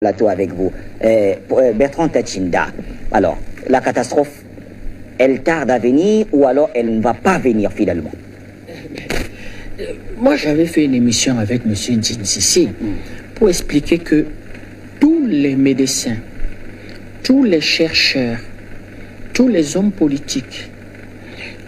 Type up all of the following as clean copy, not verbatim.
plateau avec vous. Bertrand Tachinda, alors, la catastrophe, elle tarde à venir ou alors elle ne va pas venir finalement? Moi, j'avais fait une émission avec M. Njinsisi pour expliquer que tous les médecins, tous les chercheurs, tous les hommes politiques,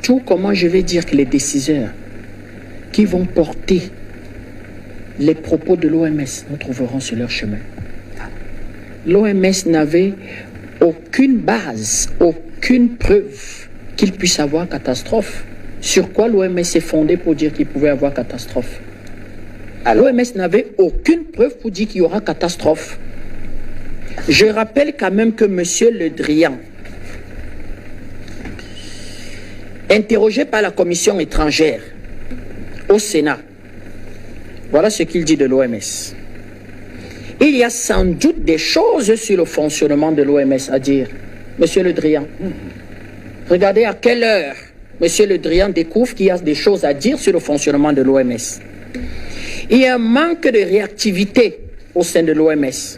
tout, comment je vais dire, que les décideurs qui vont porter les propos de l'OMS nous trouveront sur leur chemin. L'OMS n'avait aucune base, aucune preuve qu'il puisse avoir catastrophe. Sur quoi l'OMS est fondée pour dire qu'il pouvait avoir catastrophe? L'OMS n'avait aucune preuve pour dire qu'il y aura catastrophe. Je rappelle quand même que M. Le Drian, interrogé par la commission étrangère au Sénat, voilà ce qu'il dit de l'OMS. Il y a sans doute des choses sur le fonctionnement de l'OMS à dire. Monsieur Le Drian, regardez à quelle heure Monsieur Le Drian découvre qu'il y a des choses à dire sur le fonctionnement de l'OMS. Il y a un manque de réactivité au sein de l'OMS.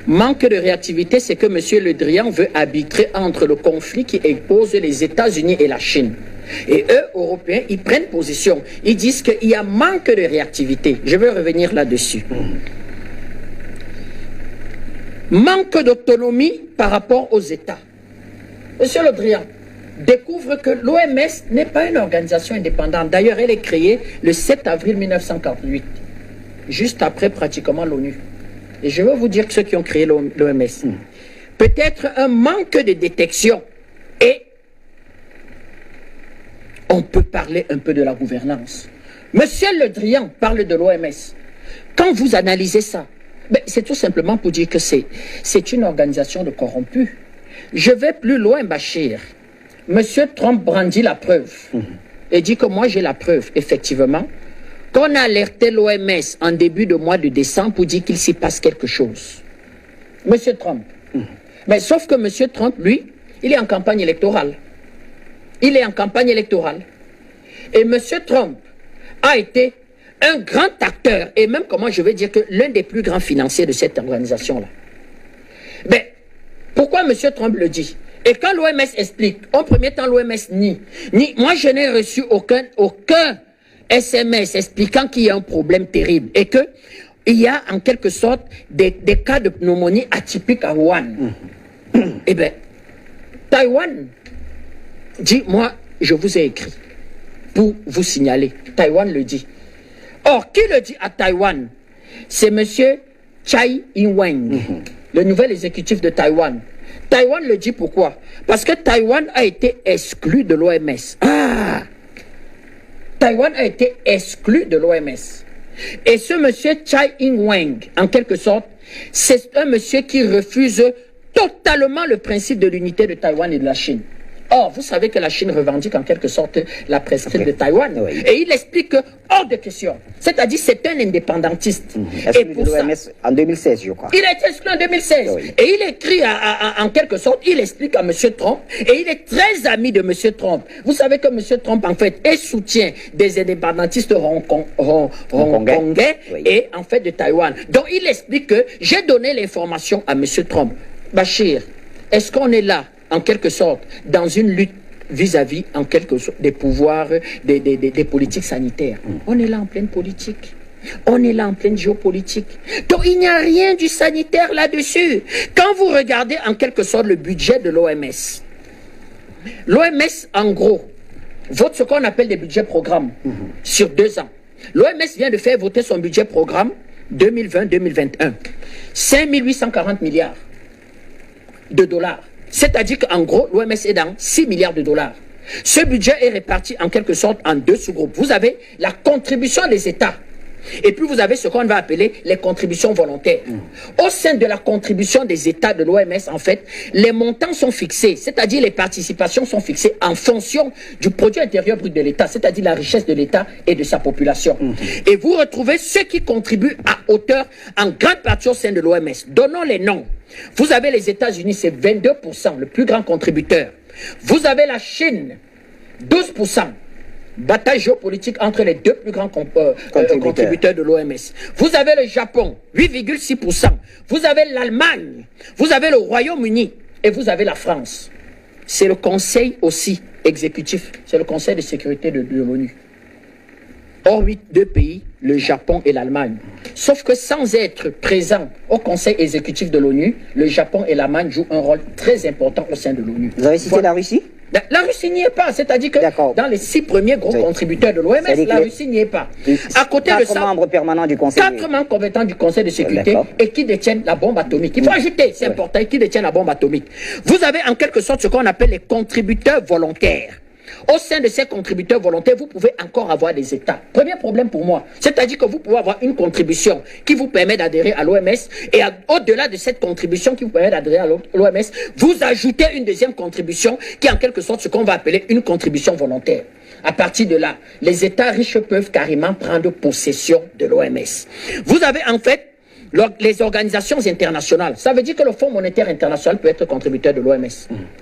Manque de réactivité, c'est que Monsieur Le Drian veut arbitrer entre le conflit qui oppose les États-Unis et la Chine. Et eux, Européens, ils prennent position. Ils disent qu'il y a manque de réactivité. Je veux revenir là-dessus. Manque d'autonomie par rapport aux États. Monsieur Le Drian découvre que l'OMS n'est pas une organisation indépendante. D'ailleurs, elle est créée le 7 avril 1948, juste après pratiquement l'ONU. Et je veux vous dire que ceux qui ont créé l'OMS, peut-être un manque de détection. Et on peut parler un peu de la gouvernance. Monsieur Le Drian parle de l'OMS. Quand vous analysez ça, c'est tout simplement pour dire que c'est une organisation de corrompus. Je vais plus loin, Bachir. Monsieur Trump brandit la preuve et dit que moi j'ai la preuve, effectivement, qu'on a alerté l'OMS en début de mois de décembre pour dire qu'il s'y passe quelque chose. Monsieur Trump. Mais sauf que Monsieur Trump, lui, il est en campagne électorale. Il est en campagne électorale. Et Monsieur Trump a été un grand acteur, et même, comment je vais dire, que l'un des plus grands financiers de cette organisation-là. Mais pourquoi M. Trump le dit? Et quand l'OMS explique, en premier temps, l'OMS nie. Moi, je n'ai reçu aucun SMS expliquant qu'il y a un problème terrible et qu'il y a en quelque sorte des cas de pneumonie atypiques à Wuhan. Eh bien, Taïwan dit, moi, je vous ai écrit pour vous signaler. Taïwan le dit. Or, qui le dit à Taïwan? C'est M. Tsai Ing-wen, le nouvel exécutif de Taïwan. Taïwan le dit pourquoi? Parce que Taïwan a été exclu de l'OMS. Taïwan a été exclu de l'OMS. Et ce monsieur Tsai Ing-wen, en quelque sorte, c'est un monsieur qui refuse totalement le principe de l'unité de Taïwan et de la Chine. Or, vous savez que la Chine revendique en quelque sorte la presqu'île de Taïwan. Oui. Et il explique que, hors de question. C'est-à-dire, c'est un indépendantiste. Et pour ça, en 2016, je crois. Il a été exclu en 2016. Oui. Et il écrit en quelque sorte, il explique à M. Trump, et il est très ami de M. Trump. Vous savez que M. Trump, en fait, est soutien des indépendantistes hongkongais oui. Et en fait de Taïwan. Donc, il explique que j'ai donné l'information à M. Trump. Bachir, est-ce qu'on est là en quelque sorte, dans une lutte vis-à-vis, en quelque sorte, des pouvoirs, des politiques sanitaires? On est là en pleine politique. On est là en pleine géopolitique. Donc, il n'y a rien du sanitaire là-dessus. Quand vous regardez, en quelque sorte, le budget de l'OMS, l'OMS, en gros, vote ce qu'on appelle des budgets programmes sur 2 ans. L'OMS vient de faire voter son budget programme 2020-2021. 5 840 milliards de dollars. C'est-à-dire qu'en gros, l'OMS est dans 6 milliards de dollars. Ce budget est réparti en quelque sorte en 2 sous-groupes. Vous avez la contribution des États. Et puis vous avez ce qu'on va appeler les contributions volontaires. Au sein de la contribution des États de l'OMS, en fait, les montants sont fixés, c'est-à-dire les participations sont fixées en fonction du produit intérieur brut de l'État, c'est-à-dire la richesse de l'État et de sa population. Et vous retrouvez ceux qui contribuent à hauteur en grande partie au sein de l'OMS. Donnons les noms. Vous avez les États-Unis, c'est 22%, le plus grand contributeur. Vous avez la Chine, 12%. Bataille géopolitique entre les deux plus grands contributeurs de l'OMS. Vous avez le Japon, 8,6%. Vous avez l'Allemagne. Vous avez le Royaume-Uni. Et vous avez la France. C'est le conseil aussi exécutif. C'est le conseil de sécurité de l'ONU. Hormis deux pays, le Japon et l'Allemagne. Sauf que sans être présent au conseil exécutif de l'ONU, le Japon et l'Allemagne jouent un rôle très important au sein de l'ONU. Vous avez cité la Russie? La Russie n'y est pas, c'est-à-dire que dans les 6 premiers gros contributeurs de l'OMS, la Russie n'y est pas. À côté de ça, 4 membres permanents du Conseil. 4 membres compétents du Conseil de sécurité et qui détiennent la bombe atomique. Il faut ajouter, c'est important, qui détiennent la bombe atomique. Vous avez en quelque sorte ce qu'on appelle les contributeurs volontaires. Au sein de ces contributeurs volontaires, vous pouvez encore avoir des États. Premier problème pour moi, c'est-à-dire que vous pouvez avoir une contribution qui vous permet d'adhérer à l'OMS et au-delà de cette contribution qui vous permet d'adhérer à l'OMS, vous ajoutez une deuxième contribution qui est en quelque sorte ce qu'on va appeler une contribution volontaire. À partir de là, les États riches peuvent carrément prendre possession de l'OMS. Vous avez en fait les organisations internationales. Ça veut dire que le Fonds monétaire international peut être contributeur de l'OMS.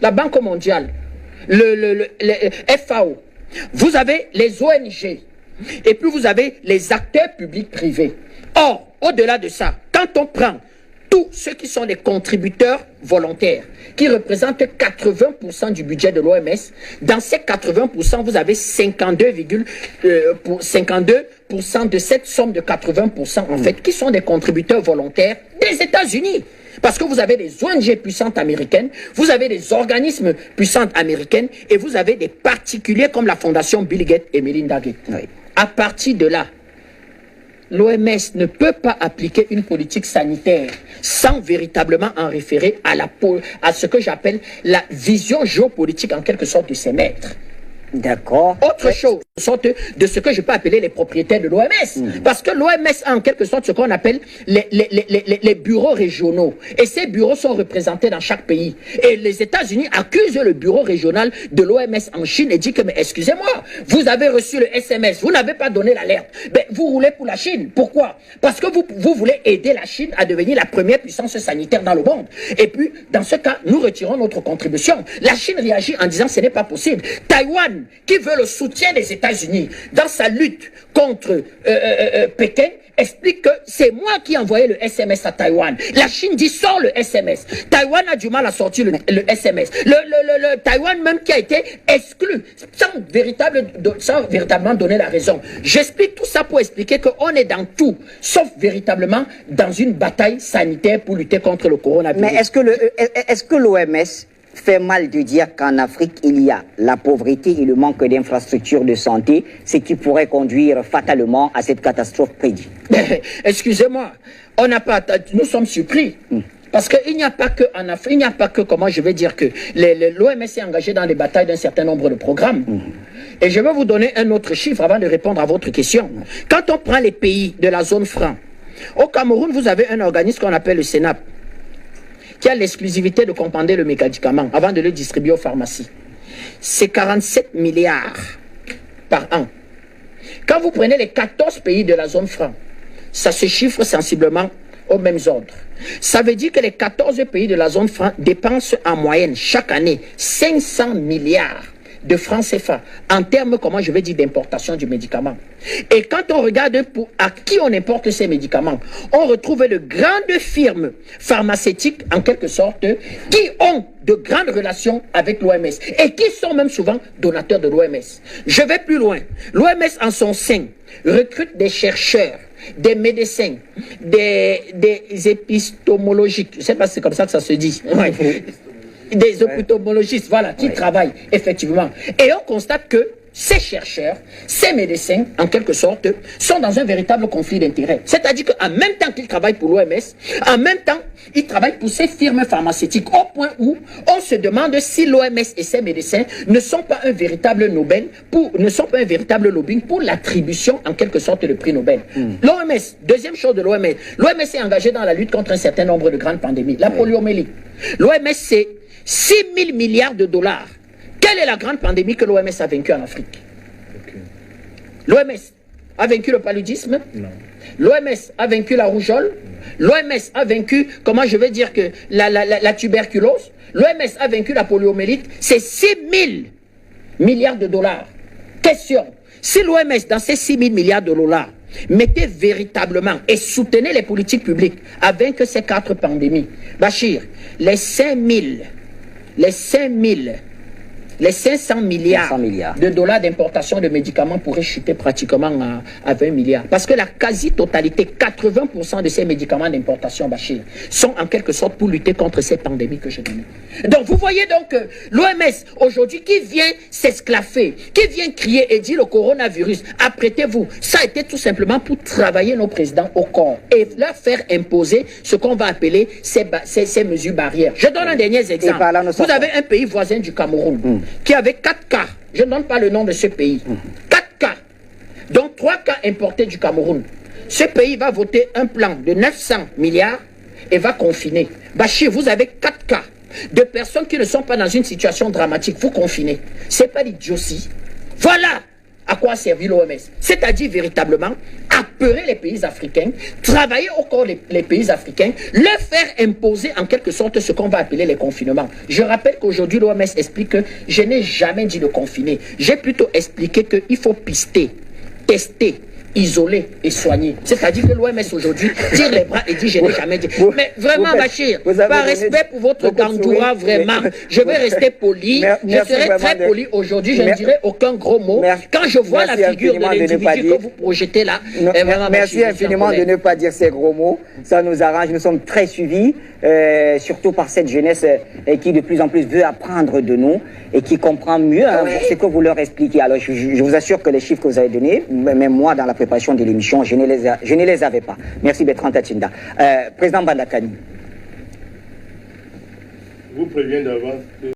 La Banque mondiale, le FAO, vous avez les ONG, et puis vous avez les acteurs publics privés. Or, au-delà de ça, quand on prend tous ceux qui sont des contributeurs volontaires, qui représentent 80% du budget de l'OMS, dans ces 80%, vous avez 52% de cette somme de 80%, en fait, qui sont des contributeurs volontaires des États-Unis. Parce que vous avez des ONG puissantes américaines, vous avez des organismes puissantes américaines, et vous avez des particuliers comme la fondation Bill Gates et Melinda Gates. Oui. À partir de là, l'OMS ne peut pas appliquer une politique sanitaire sans véritablement en référer à ce que j'appelle la vision géopolitique en quelque sorte de ses maîtres. D'accord. Autre chose, sorte de ce que je peux appeler les propriétaires de l'OMS. Parce que l'OMS a en quelque sorte ce qu'on appelle les bureaux régionaux. Et ces bureaux sont représentés dans chaque pays. Et les États-Unis accusent le bureau régional de l'OMS en Chine et disent que, mais excusez-moi, vous avez reçu le SMS, vous n'avez pas donné l'alerte. Mais vous roulez pour la Chine. Pourquoi? Parce que vous voulez aider la Chine à devenir la première puissance sanitaire dans le monde. Et puis, dans ce cas, nous retirons notre contribution. La Chine réagit en disant ce n'est pas possible. Taïwan, qui veut le soutien des États-Unis dans sa lutte contre Pékin, explique que c'est moi qui ai envoyé le SMS à Taïwan. La Chine dit sort le SMS. Taïwan a du mal à sortir le SMS. Le Taïwan même qui a été exclu sans véritablement donner la raison. J'explique tout ça pour expliquer qu'on est dans tout, sauf véritablement dans une bataille sanitaire pour lutter contre le coronavirus. Mais est-ce que l'OMS fait mal de dire qu'en Afrique, il y a la pauvreté et le manque d'infrastructures de santé, ce qui pourrait conduire fatalement à cette catastrophe prédite? Excusez-moi, nous sommes surpris. Parce qu'il n'y a pas que en Afrique, il n'y a pas que, comment je vais dire, que l'OMS est engagé dans les batailles d'un certain nombre de programmes. Et je vais vous donner un autre chiffre avant de répondre à votre question. Quand on prend les pays de la zone franc, au Cameroun, vous avez un organisme qu'on appelle le CENAP, qui a l'exclusivité de commander le médicament avant de le distribuer aux pharmacies. C'est 47 milliards par an. Quand vous prenez les 14 pays de la zone franc, ça se chiffre sensiblement aux mêmes ordres. Ça veut dire que les 14 pays de la zone franc dépensent en moyenne chaque année 500 milliards de francs CFA en termes, comment je vais dire, d'importation du médicament. Et quand on regarde à qui on importe ces médicaments, on retrouve de grandes firmes pharmaceutiques, en quelque sorte, qui ont de grandes relations avec l'OMS et qui sont même souvent donateurs de l'OMS. Je vais plus loin. L'OMS en son sein recrute des chercheurs, des médecins, des épistémologiques, je ne sais pas si c'est comme ça que ça se dit, des ophtalmologistes, voilà, qui travaillent effectivement. Et on constate que ces chercheurs, ces médecins, en quelque sorte, sont dans un véritable conflit d'intérêts. C'est-à-dire qu'en même temps qu'ils travaillent pour l'OMS, en même temps, ils travaillent pour ces firmes pharmaceutiques, au point où on se demande si l'OMS et ses médecins ne sont pas un véritable Nobel, lobbying pour l'attribution, en quelque sorte, du prix Nobel. L'OMS, deuxième chose de l'OMS, l'OMS est engagée dans la lutte contre un certain nombre de grandes pandémies. La poliomyélite. L'OMS, c'est 6 000 milliards de dollars. Quelle est la grande pandémie que l'OMS a vaincue en Afrique? L'OMS a vaincu le paludisme? Non. L'OMS a vaincu la rougeole? L'OMS a vaincu, comment je vais dire, que la tuberculose? L'OMS a vaincu la poliomyélite? C'est 6 000 milliards de dollars. Question. Si l'OMS, dans ces 6 000 milliards de dollars, mettait véritablement et soutenait les politiques publiques à vaincre ces 4 pandémies, Bachir, les 500 milliards de dollars d'importation de médicaments pourraient chuter pratiquement à 20 milliards. Parce que la quasi-totalité, 80% de ces médicaments d'importation, Bachir, sont en quelque sorte pour lutter contre ces pandémies que je donnais. Donc vous voyez donc l'OMS aujourd'hui qui vient s'esclaffer, qui vient crier et dire le coronavirus, apprêtez-vous. Ça a été tout simplement pour travailler nos présidents au corps et leur faire imposer ce qu'on va appeler ces mesures barrières. Je donne un dernier exemple. Vous avez un pays voisin du Cameroun qui avait 4 cas, je ne donne pas le nom de ce pays, 4 cas, dont 3 cas importés du Cameroun. Ce pays va voter un plan de 900 milliards et va confiner. Bachir, vous avez 4 cas de personnes qui ne sont pas dans une situation dramatique, vous confinez. Ce n'est pas l'idiotie. Voilà à quoi a servi l'OMS. C'est-à-dire véritablement apeurer les pays africains, travailler au corps les pays africains, leur faire imposer en quelque sorte ce qu'on va appeler les confinements. Je rappelle qu'aujourd'hui l'OMS explique que je n'ai jamais dit de confiner. J'ai plutôt expliqué qu'il faut pister, tester, isoler et soigner. C'est-à-dire que l'OMS aujourd'hui tire les bras et dit je n'ai jamais dit. Mais vraiment Bachir, par respect pour votre Gandoura, vraiment, je vais rester poli, je serai très poli aujourd'hui, je ne dirai aucun gros mot. Quand je vois la figure de l'individu que vous projetez là, merci infiniment de ne pas dire ces gros mots, ça nous arrange, nous sommes très suivis, surtout par cette jeunesse qui de plus en plus veut apprendre de nous et qui comprend mieux ce que vous leur expliquez. Alors je vous assure que les chiffres que vous avez donnés, même moi dans la préparation de l'émission, je ne les avais pas. Merci Bertrand Tachinda. Président Bandakani. Vous préviens d'avance que